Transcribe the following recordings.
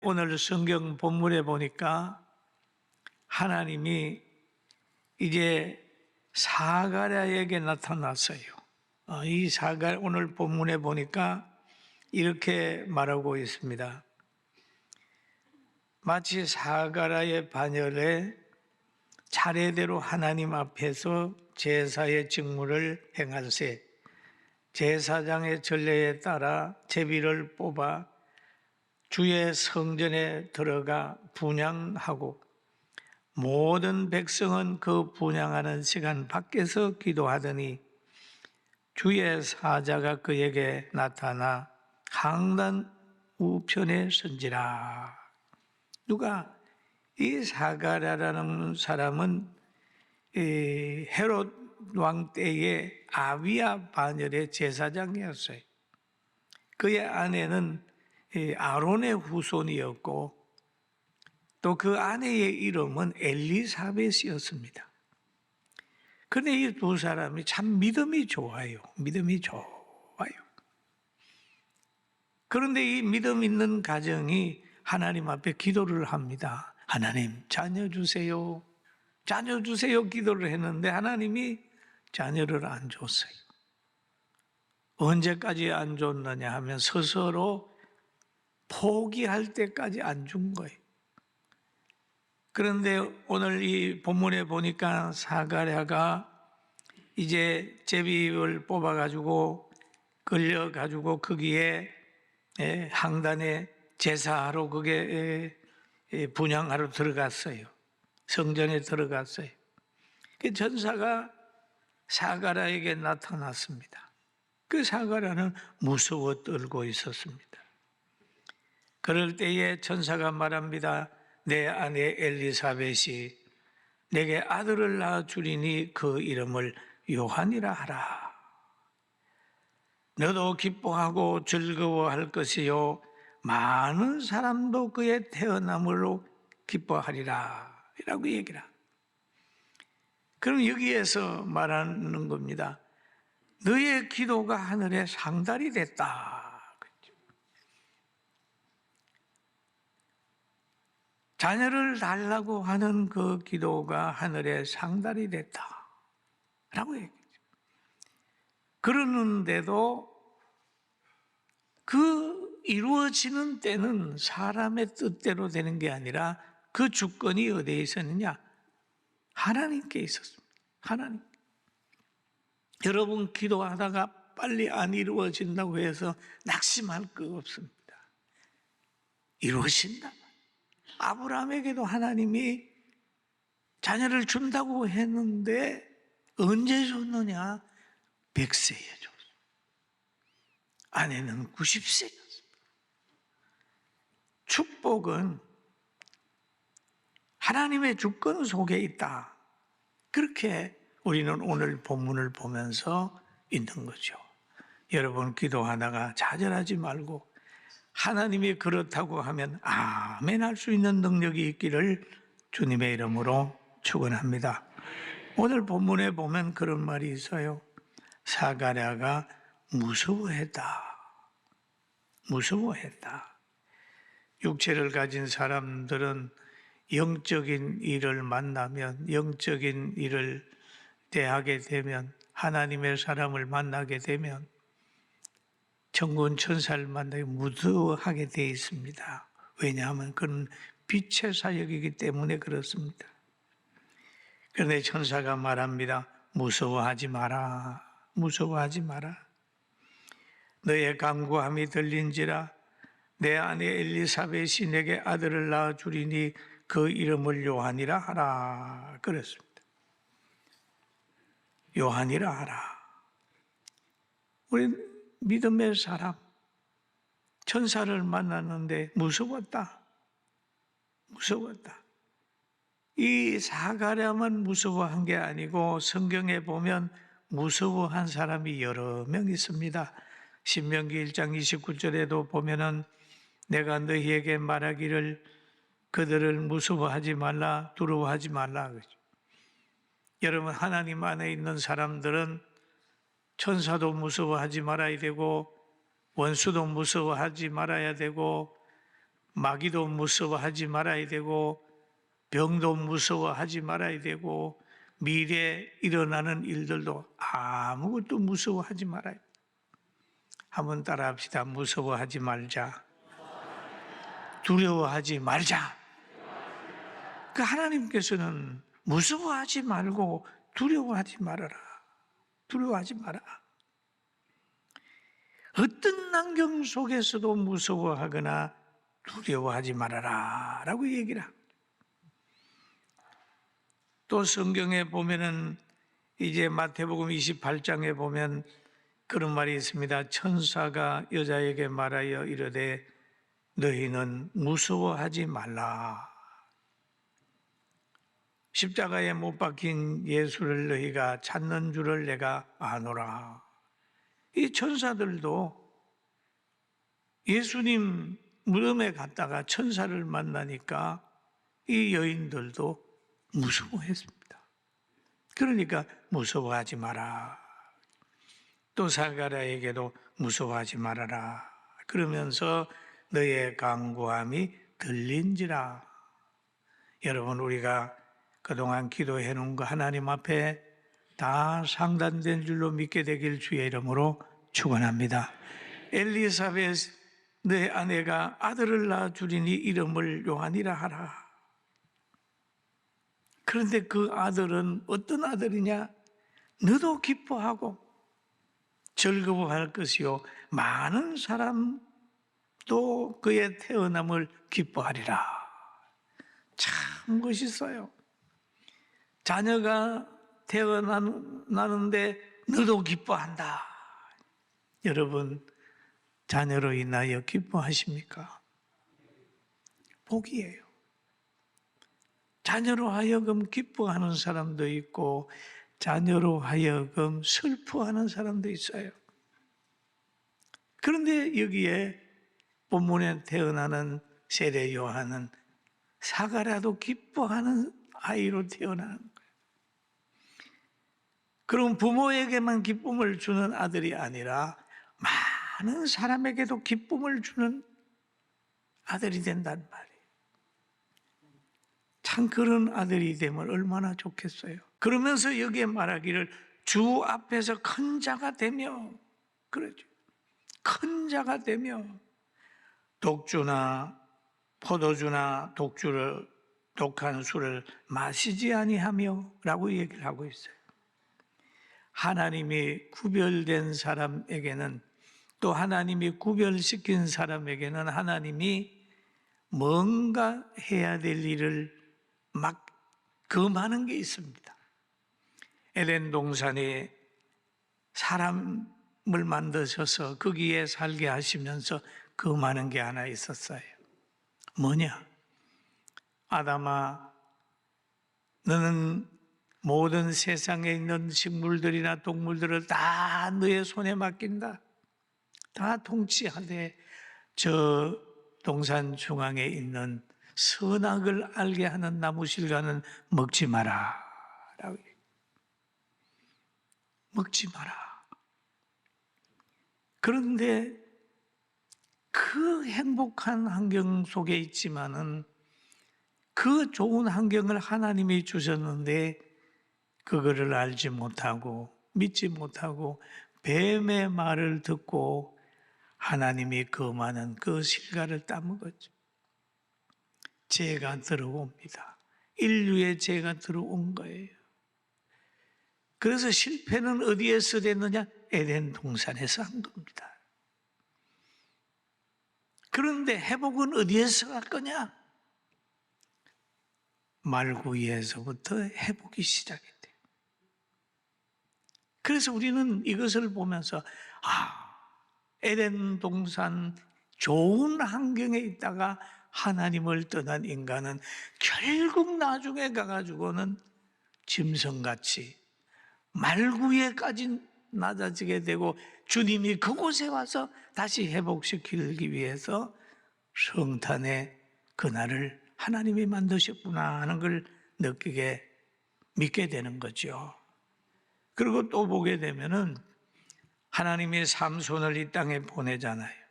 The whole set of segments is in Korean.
오늘 성경 본문에 보니까 하나님이 이제 사가랴에게 나타났어요. 이 오늘 본문에 보니까 이렇게 말하고 있습니다. 마치 사가랴의 반열에 차례대로 하나님 앞에서 제사의 직무를 행할세 제사장의 전례에 따라 제비를 뽑아 주의 성전에 들어가 분향하고 모든 백성은 그 분향하는 시간 밖에서 기도하더니 주의 사자가 그에게 나타나 강단 우편에 선지라. 누가? 이 사가랴라는 사람은 헤롯 왕 때의 아비야 반열의 제사장이었어요. 그의 아내는 아론의 후손이었고 또 그 아내의 이름은 엘리사벳이었습니다. 그런데 이 두 사람이 참 믿음이 좋아요. 믿음이 좋아요. 그런데 이 믿음 있는 가정이 하나님 앞에 기도를 합니다. 하나님, 자녀 주세요. 자녀 주세요 기도를 했는데 하나님이 자녀를 안 줬어요. 언제까지 안 줬느냐 하면 스스로 포기할 때까지 안 준 거예요. 그런데 오늘 이 본문에 보니까 사가랴가 이제 제비를 뽑아가지고 걸려가지고 거기에 항단에 제사하러 그게 분향하러 들어갔어요. 성전에 들어갔어요. 그 전사가 사가랴에게 나타났습니다. 그 사가랴는 무서워 떨고 있었습니다. 그럴 때에 천사가 말합니다. 내 아내 엘리사벳이 내게 아들을 낳아주리니 그 이름을 요한이라 하라. 너도 기뻐하고 즐거워할 것이요 많은 사람도 그의 태어남으로 기뻐하리라 라고 얘기를 합니다. 그럼 여기에서 말하는 겁니다. 너의 기도가 하늘에 상달이 됐다. 자녀를 달라고 하는 그 기도가 하늘에 상달이 됐다 라고 얘기했죠. 그러는데도 그 이루어지는 때는 사람의 뜻대로 되는 게 아니라 그 주권이 어디에 있었느냐? 하나님께 있었습니다. 하나님. 여러분 기도하다가 빨리 안 이루어진다고 해서 낙심할 거 없습니다. 이루어진다. 아브라함에게도 하나님이 자녀를 준다고 했는데 언제 줬느냐? 100세에 줬어요. 아내는 90세였습니다. 축복은 하나님의 주권 속에 있다. 그렇게 우리는 오늘 본문을 보면서 있는 거죠. 여러분 기도하다가 좌절하지 말고 하나님이 그렇다고 하면 아멘 할 수 있는 능력이 있기를 주님의 이름으로 축원합니다. 오늘 본문에 보면 그런 말이 있어요. 사가랴가 무서워했다. 무서워했다. 육체를 가진 사람들은 영적인 일을 만나면, 영적인 일을 대하게 되면, 하나님의 사람을 만나게 되면 천군 천사를 만나게 무서워하게 되어 있습니다. 왜냐하면 그건 빛의 사역이기 때문에 그렇습니다. 그런데 천사가 말합니다. 무서워하지 마라. 무서워하지 마라. 너의 간구함이 들린지라 내 아내 엘리사벳이 내게 아들을 낳아주리니 그 이름을 요한이라 하라. 그랬습니다. 요한이라 하라. 우리 믿음의 사람, 천사를 만났는데 무서웠다. 무서웠다. 이 사가랴만 무서워한 게 아니고 성경에 보면 무서워한 사람이 여러 명 있습니다. 신명기 1장 29절에도 보면은 내가 너희에게 말하기를 그들을 무서워하지 말라, 두려워하지 말라. 여러분 하나님 안에 있는 사람들은 천사도 무서워하지 말아야 되고 원수도 무서워하지 말아야 되고 마귀도 무서워하지 말아야 되고 병도 무서워하지 말아야 되고 미래에 일어나는 일들도 아무것도 무서워하지 말아야 돼. 한번 따라합시다. 무서워하지 말자. 두려워하지 말자. 그 하나님께서는 무서워하지 말고 두려워하지 말아라. 두려워하지 마라. 어떤 환경 속에서도 무서워하거나 두려워하지 말아라 라고 얘기를 합니다. 또 성경에 보면은 이제 마태복음 28장에 보면 그런 말이 있습니다. 천사가 여자에게 말하여 이르되 너희는 무서워하지 말라. 십자가에 못 박힌 예수를 너희가 찾는 줄을 내가 아노라. 이 천사들도 예수님 무덤에 갔다가 천사를 만나니까 이 여인들도 무서워했습니다. 그러니까 무서워하지 마라. 또 사가랴에게도 무서워하지 말아라. 그러면서 너의 간구함이 들린지라. 여러분, 우리가 그동안 기도해 놓은 거 하나님 앞에 다 상단된 줄로 믿게 되길 주의 이름으로 축원합니다. 엘리사벳 내 아내가 아들을 낳아주리니 이름을 요한이라 하라. 그런데 그 아들은 어떤 아들이냐? 너도 기뻐하고 즐거워할 것이요 많은 사람도 그의 태어남을 기뻐하리라. 참 멋있어요. 자녀가 태어나는데 너도 기뻐한다. 여러분, 자녀로 인하여 기뻐하십니까? 복이에요. 자녀로 하여금 기뻐하는 사람도 있고 자녀로 하여금 슬퍼하는 사람도 있어요. 그런데 여기에 본문에 태어나는 세례 요한은 사가랴도 기뻐하는 아이로 태어나는 거예요. 그럼 부모에게만 기쁨을 주는 아들이 아니라 많은 사람에게도 기쁨을 주는 아들이 된단 말이에요. 참 그런 아들이 되면 얼마나 좋겠어요. 그러면서 여기에 말하기를 주 앞에서 큰 자가 되며, 그러죠. 큰 자가 되며 독주나 포도주나 독한 술을 마시지 아니하며 라고 얘기를 하고 있어요. 하나님이 구별된 사람에게는, 또 하나님이 구별시킨 사람에게는 하나님이 뭔가 해야 될 일을 막 금하는 게 있습니다. 에덴 동산에 사람을 만드셔서 거기에 살게 하시면서 금하는 게 하나 있었어요. 뭐냐? 아담아, 너는 모든 세상에 있는 식물들이나 동물들을 다 너의 손에 맡긴다. 다 통치하되 저 동산 중앙에 있는 선악을 알게 하는 나무실과는 먹지 마라. 라고 먹지 마라. 그런데 그 행복한 환경 속에 있지만은 그 좋은 환경을 하나님이 주셨는데 그거를 알지 못하고 믿지 못하고 뱀의 말을 듣고 하나님이 금하는 그 실과를 따먹었죠. 죄가 들어옵니다. 인류의 죄가 들어온 거예요. 그래서 실패는 어디에서 됐느냐? 에덴 동산에서 한 겁니다. 그런데 회복은 어디에서 갈 거냐? 말구이에서부터 회복이 시작이 돼요. 그래서 우리는 이것을 보면서 에덴 동산 좋은 환경에 있다가 하나님을 떠난 인간은 결국 나중에 가가지고는 짐승같이 말구에까지 낮아지게 되고 주님이 그곳에 와서 다시 회복시키기 위해서 성탄의 그날을 하나님이 만드셨구나 하는 걸 믿게 되는 거죠. 그리고 또 보게 되면은 하나님이 삼손을 이 땅에 보내잖아요.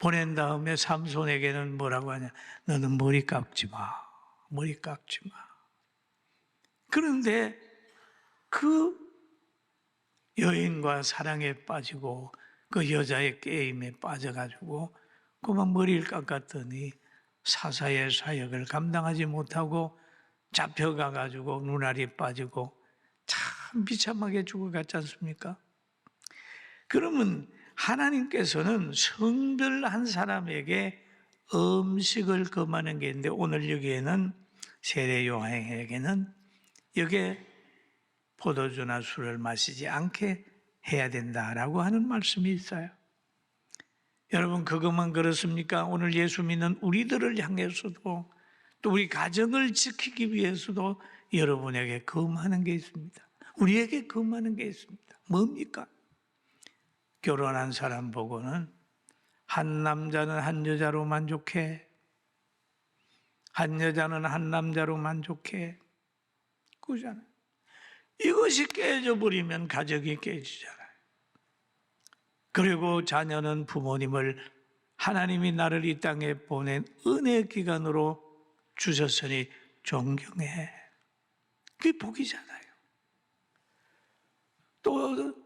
보낸 다음에 삼손에게는 뭐라고 하냐? 너는 머리 깎지 마. 머리 깎지 마. 그런데 그 여인과 사랑에 빠지고 그 여자의 게임에 빠져가지고 그만 머리를 깎았더니 사사의 사역을 감당하지 못하고 잡혀가가지고 눈알이 빠지고 참 비참하게 죽어갔지 않습니까? 그러면 하나님께서는 성별 한 사람에게 음식을 금하는 게 있는데 오늘 여기에는 세례 요한에게는 여기에 포도주나 술을 마시지 않게 해야 된다라고 하는 말씀이 있어요. 여러분 그것만 그렇습니까? 오늘 예수 믿는 우리들을 향해서도 또 우리 가정을 지키기 위해서도 여러분에게 금하는 게 있습니다. 우리에게 금하는 게 있습니다. 뭡니까? 결혼한 사람 보고는 한 남자는 한 여자로 만족해. 한 여자는 한 남자로 만족해. 그러잖아요. 이것이 깨져버리면 가정이 깨지잖아요. 그리고 자녀는 부모님을 하나님이 나를 이 땅에 보낸 은혜 기간으로 주셨으니 존경해. 그게 복이잖아요. 또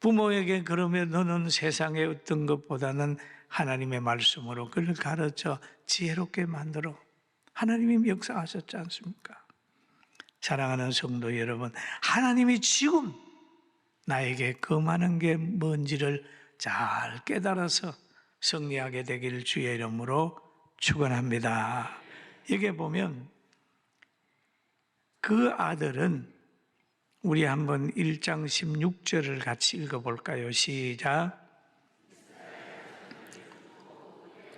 부모에게 그러면 너는 세상의 어떤 것보다는 하나님의 말씀으로 그를 가르쳐 지혜롭게 만들어. 하나님이 역사하셨지 않습니까? 사랑하는 성도 여러분, 하나님이 지금 나에게 금하는 게 뭔지를 잘 깨달아서 승리하게 되기를 주의 이름으로 축원합니다. 여기 보면 그 아들은 우리 한번 1장 16절을 같이 읽어볼까요? 시작.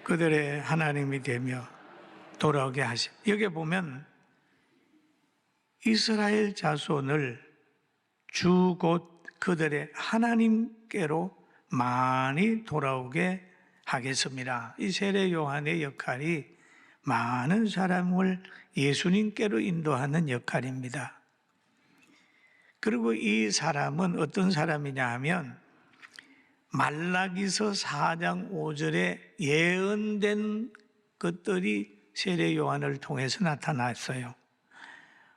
그들의 하나님이 되며 돌아오게 하시. 여기 보면 이스라엘 자손을 주 곧 그들의 하나님께로 많이 돌아오게 하겠습니다. 이 세례 요한의 역할이 많은 사람을 예수님께로 인도하는 역할입니다. 그리고 이 사람은 어떤 사람이냐 하면 말라기서 4장 5절에 예언된 것들이 세례 요한을 통해서 나타났어요.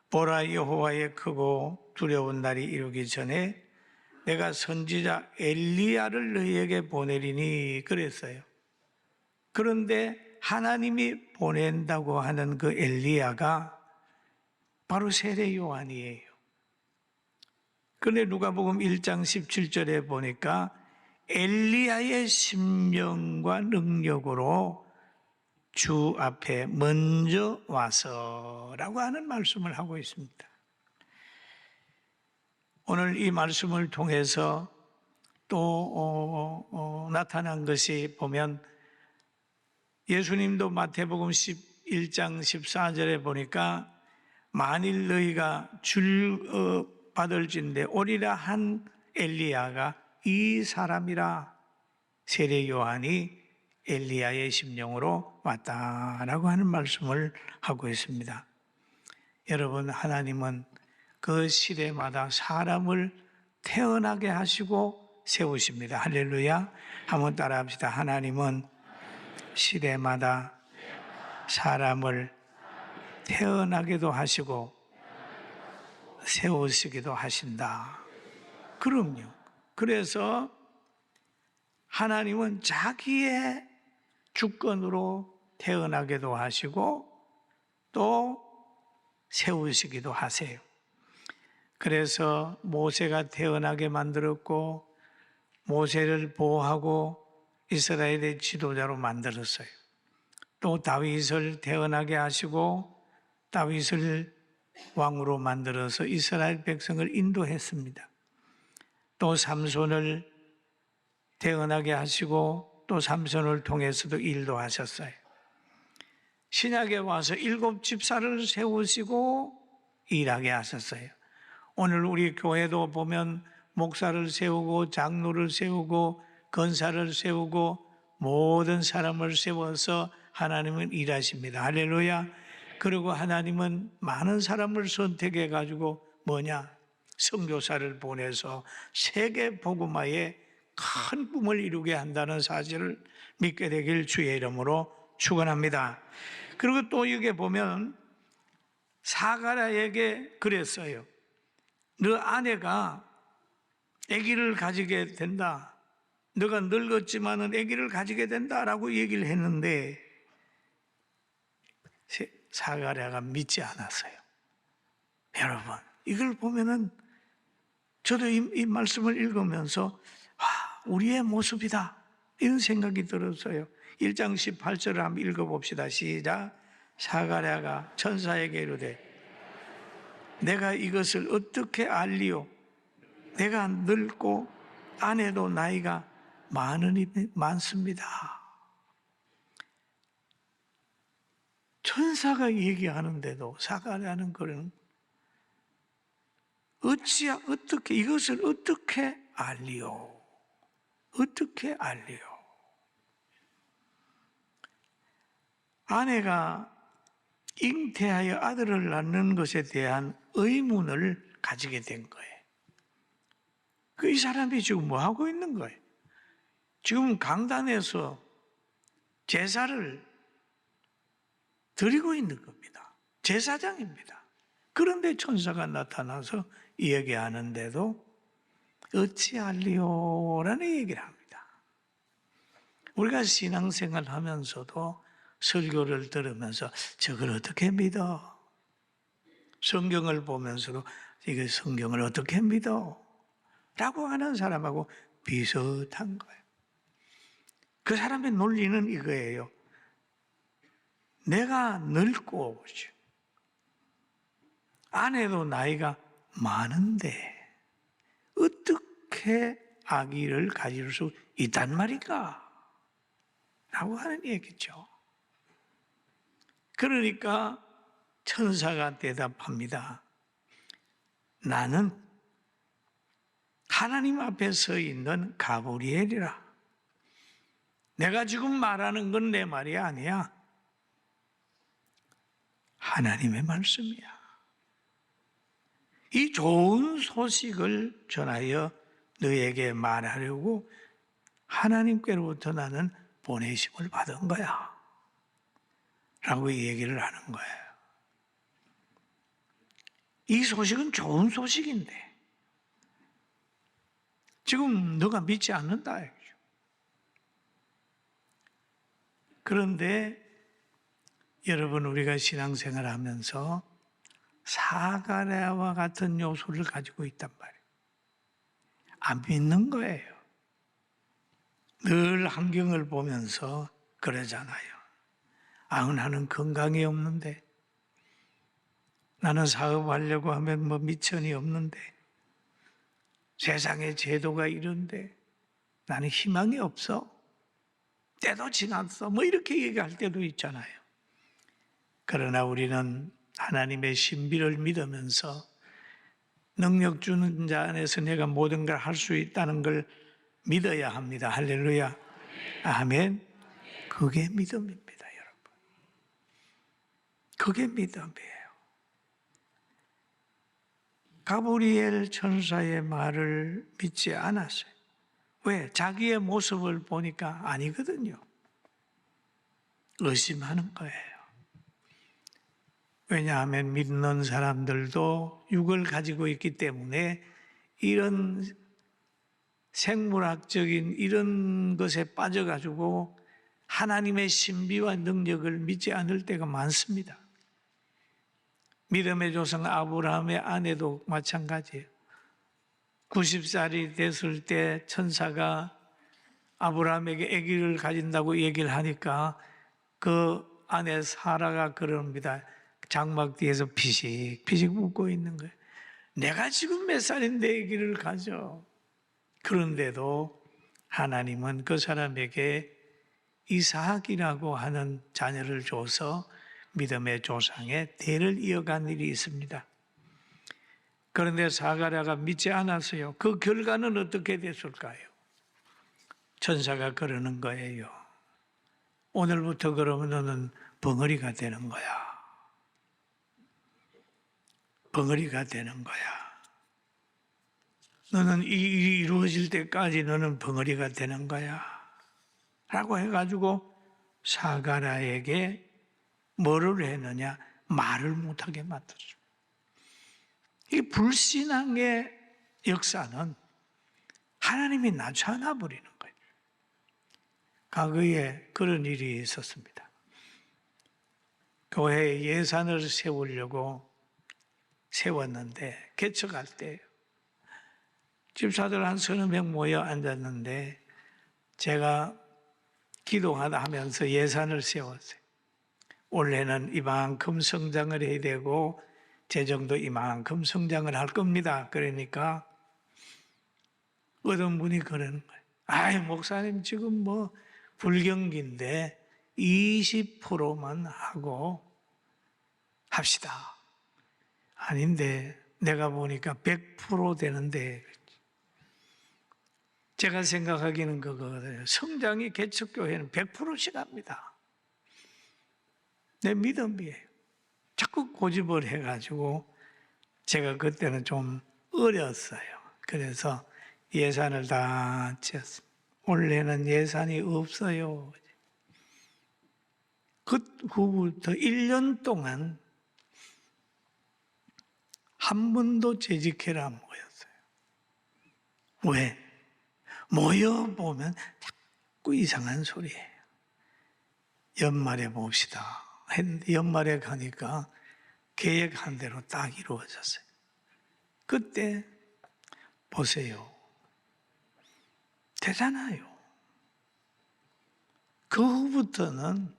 보라 여호와의 크고 두려운 날이 이루기 전에 내가 선지자 엘리야를 너희에게 보내리니 그랬어요. 그런데 하나님이 보낸다고 하는 그 엘리야가 바로 세례 요한이에요. 그런데 누가복음 1장 17절에 보니까 엘리야의 심령과 능력으로 주 앞에 먼저 와서라고 하는 말씀을 하고 있습니다. 오늘 이 말씀을 통해서 또 나타난 것이 보면 예수님도 마태복음 11장 14절에 보니까 만일 너희가 줄 받을진대 오리라 한 엘리야가 이 사람이라. 세례 요한이 엘리야의 심령으로 왔다라고 하는 말씀을 하고 있습니다. 여러분, 하나님은 그 시대마다 사람을 태어나게 하시고 세우십니다. 할렐루야. 한번 따라합시다. 하나님은 시대마다 사람을 태어나게도 하시고 세우시기도 하신다. 그럼요. 그래서 하나님은 자기의 주권으로 태어나게도 하시고 또 세우시기도 하세요. 그래서 모세가 태어나게 만들었고 모세를 보호하고 이스라엘의 지도자로 만들었어요. 또 다윗을 태어나게 하시고 다윗을 왕으로 만들어서 이스라엘 백성을 인도했습니다. 또 삼손을 태어나게 하시고 또 삼손을 통해서도 일도 하셨어요. 신약에 와서 7 집사를 세우시고 일하게 하셨어요. 오늘 우리 교회도 보면 목사를 세우고 장로를 세우고 권사를 세우고 모든 사람을 세워서 하나님은 일하십니다. 할렐루야. 그리고 하나님은 많은 사람을 선택해 가지고 뭐냐? 선교사를 보내서 세계 복음화에 큰 꿈을 이루게 한다는 사실을 믿게 되길 주의 이름으로 축원합니다. 그리고 또 여기 보면 사가랴에게 그랬어요. 너 아내가 아기를 가지게 된다. 너가 늙었지만은 아기를 가지게 된다라고 얘기를 했는데 사가랴가 믿지 않았어요. 여러분, 이걸 보면은 저도 이 말씀을 읽으면서 우리의 모습이다 이런 생각이 들었어요. 1장 18절을 한번 읽어봅시다. 시작. 사가랴가 천사에게 이르되 내가 이것을 어떻게 알리오? 내가 늙고 아내도 나이가 많습니다. 천사가 얘기하는데도 사가랴는 그런 어떻게 이것을 어떻게 알리오? 어떻게 알리오? 아내가 잉태하여 아들을 낳는 것에 대한 의문을 가지게 된 거예요. 이 사람이 지금 뭐 하고 있는 거예요? 지금 강단에서 제사를 드리고 있는 겁니다. 제사장입니다. 그런데 천사가 나타나서 이야기하는데도 어찌할리오라는 얘기를 합니다. 우리가 신앙생활 하면서도 설교를 들으면서 저걸 어떻게 믿어? 성경을 보면서도 이거 성경을 어떻게 믿어? 라고 하는 사람하고 비슷한 거예요. 그 사람의 논리는 이거예요. 내가 늙고 아내도 나이가 많은데 어떻게 아기를 가질 수 있단 말인가? 라고 하는 얘기죠. 그러니까 천사가 대답합니다. 나는 하나님 앞에 서 있는 가브리엘이라. 내가 지금 말하는 건 내 말이 아니야. 하나님의 말씀이야. 이 좋은 소식을 전하여 너에게 말하려고 하나님께로부터 나는 보내심을 받은 거야. 라고 얘기를 하는 거예요. 이 소식은 좋은 소식인데 지금 너가 믿지 않는다. 그런데 여러분, 우리가 신앙생활 하면서 사가랴와 같은 요소를 가지고 있단 말이에요. 안 믿는 거예요. 늘 환경을 보면서 그러잖아요. 나는 건강이 없는데, 나는 사업하려고 하면 미천이 없는데, 세상의 제도가 이런데 나는 희망이 없어. 때도 지났어. 이렇게 얘기할 때도 있잖아요. 그러나 우리는 하나님의 신비를 믿으면서 능력 주는 자 안에서 내가 모든 걸 할 수 있다는 걸 믿어야 합니다. 할렐루야. 아멘. 그게 믿음입니다, 여러분. 그게 믿음이에요. 가브리엘 천사의 말을 믿지 않았어요. 왜? 자기의 모습을 보니까 아니거든요. 의심하는 거예요. 왜냐하면 믿는 사람들도 육을 가지고 있기 때문에 이런 생물학적인 이런 것에 빠져가지고 하나님의 신비와 능력을 믿지 않을 때가 많습니다. 믿음의 조상 아브라함의 아내도 마찬가지예요. 90살이 됐을 때 천사가 아브라함에게 아기를 가진다고 얘기를 하니까 그 아내 사라가 그럽니다. 장막 뒤에서 피식피식 웃고 있는 거예요. 내가 지금 몇 살인데 아기를 가져. 그런데도 하나님은 그 사람에게 이삭이라고 하는 자녀를 줘서 믿음의 조상의 대를 이어간 일이 있습니다. 그런데 사가랴가 믿지 않았어요. 그 결과는 어떻게 됐을까요? 천사가 그러는 거예요. 오늘부터 그러면 너는 벙어리가 되는 거야. 벙어리가 되는 거야. 너는 이 일이 이루어질 때까지 너는 벙어리가 되는 거야 라고 해가지고 사가랴에게 뭐를 했느냐? 말을 못하게 만들어줘. 이 불신앙의 역사는 하나님이 나타나 버리는 거예요. 과거에 그런 일이 있었습니다. 교회에 예산을 세우려고 세웠는데 개척할 때 집사들 한 서너 명 모여 앉았는데 제가 기도하다 하면서 예산을 세웠어요. 올해는 이만큼 성장을 해야 되고 재정도 이만큼 성장을 할 겁니다. 그러니까 어떤 분이 그러는 거예요. 아이 목사님 지금 뭐 불경기인데 20%만 하고 합시다. 아닌데 내가 보니까 100% 되는데 제가 생각하기는 그거거든요. 성장이 개척교회는 100%씩 합니다. 내 믿음이에요. 자꾸 고집을 해가지고 제가 그때는 좀 어렸어요. 그래서 예산을 다 지었어요. 올해는 예산이 없어요. 그 후부터 1년 동안 한 번도 재직회를 안 모였어요. 왜? 모여보면 자꾸 이상한 소리예요. 연말에 봅시다. 연말에 가니까 계획한 대로 딱 이루어졌어요. 그때 보세요. 되잖아요. 그 후부터는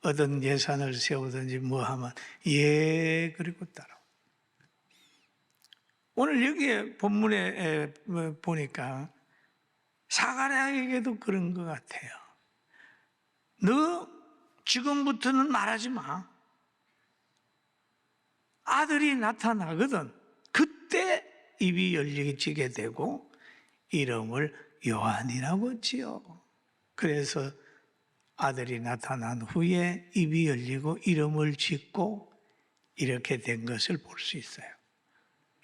어떤 예산을 세우든지 뭐 하면 예 그리고 따라. 오늘 여기에 본문에 보니까 사가랴에게도 그런 것 같아요. 너 지금부터는 말하지 마. 아들이 나타나거든. 그때 입이 열리게 되고 이름을 요한이라고 지어. 그래서 아들이 나타난 후에 입이 열리고 이름을 짓고 이렇게 된 것을 볼 수 있어요.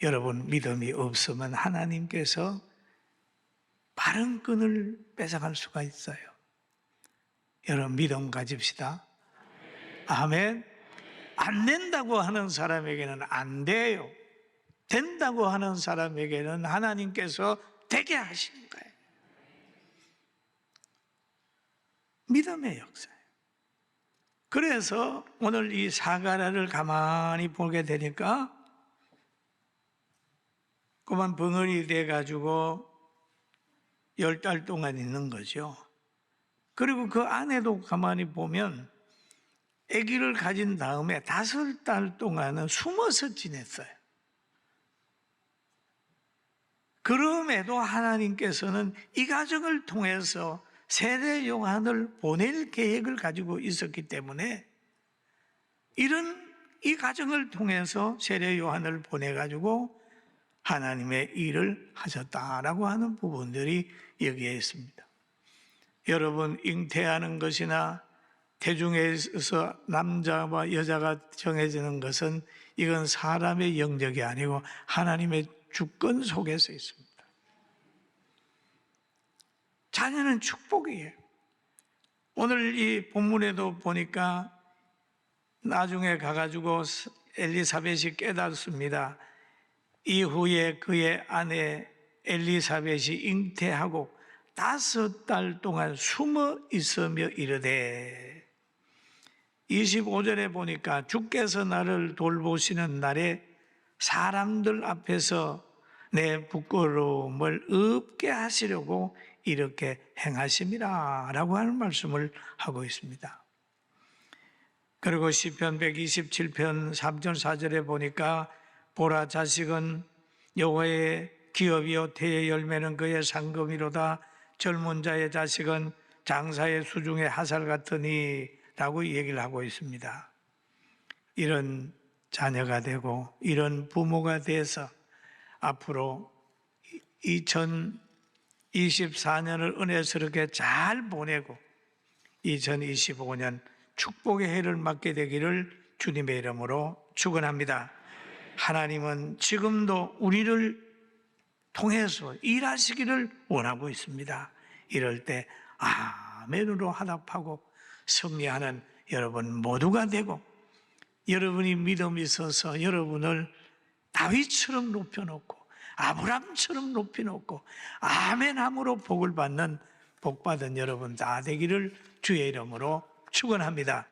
여러분 믿음이 없으면 하나님께서 바른 끈을 뺏어갈 수가 있어요. 여러분 믿음 가집시다. 아멘. 안 된다고 하는 사람에게는 안 돼요. 된다고 하는 사람에게는 하나님께서 되게 하시는 거예요. 믿음의 역사예요. 그래서 오늘 이 사가랴를 가만히 보게 되니까 그만 벙어리 돼가지고 10달 동안 있는 거죠. 그리고 그 안에도 가만히 보면 아기를 가진 다음에 5달 동안은 숨어서 지냈어요. 그럼에도 하나님께서는 이 가정을 통해서 세례 요한을 보낼 계획을 가지고 있었기 때문에 이 가정을 통해서 세례 요한을 보내가지고 하나님의 일을 하셨다라고 하는 부분들이 여기에 있습니다. 여러분 잉태하는 것이나 태중에서 남자와 여자가 정해지는 것은 이건 사람의 영역이 아니고 하나님의 주권 속에서 있습니다. 자녀는 축복이에요. 오늘 이 본문에도 보니까 나중에 가가지고 엘리사벳이 깨닫습니다. 이후에 그의 아내 엘리사벳이 잉태하고 5달 동안 숨어 있으며 이르되 25절에 보니까 주께서 나를 돌보시는 날에 사람들 앞에서 내 부끄러움을 없게 하시려고 이렇게 행하심이라 라고 하는 말씀을 하고 있습니다. 그리고 시편 127편 3절 4절에 보니까 보라 자식은 여호와의 기업이요 태의 열매는 그의 상금이로다 젊은 자의 자식은 장사의 수중의 하살 같으니 라고 얘기를 하고 있습니다. 이런 자녀가 되고 이런 부모가 돼서 앞으로 2024년을 은혜스럽게 잘 보내고 2025년 축복의 해를 맞게 되기를 주님의 이름으로 축원합니다. 하나님은 지금도 우리를 통해서 일하시기를 원하고 있습니다. 이럴 때 아멘으로 화답하고 승리하는 여러분 모두가 되고, 여러분이 믿음이 있어서 여러분을 다윗처럼 높여놓고 아브람처럼 높여놓고 아멘함으로 복을 받는 복받은 여러분 다 되기를 주의 이름으로 축원합니다.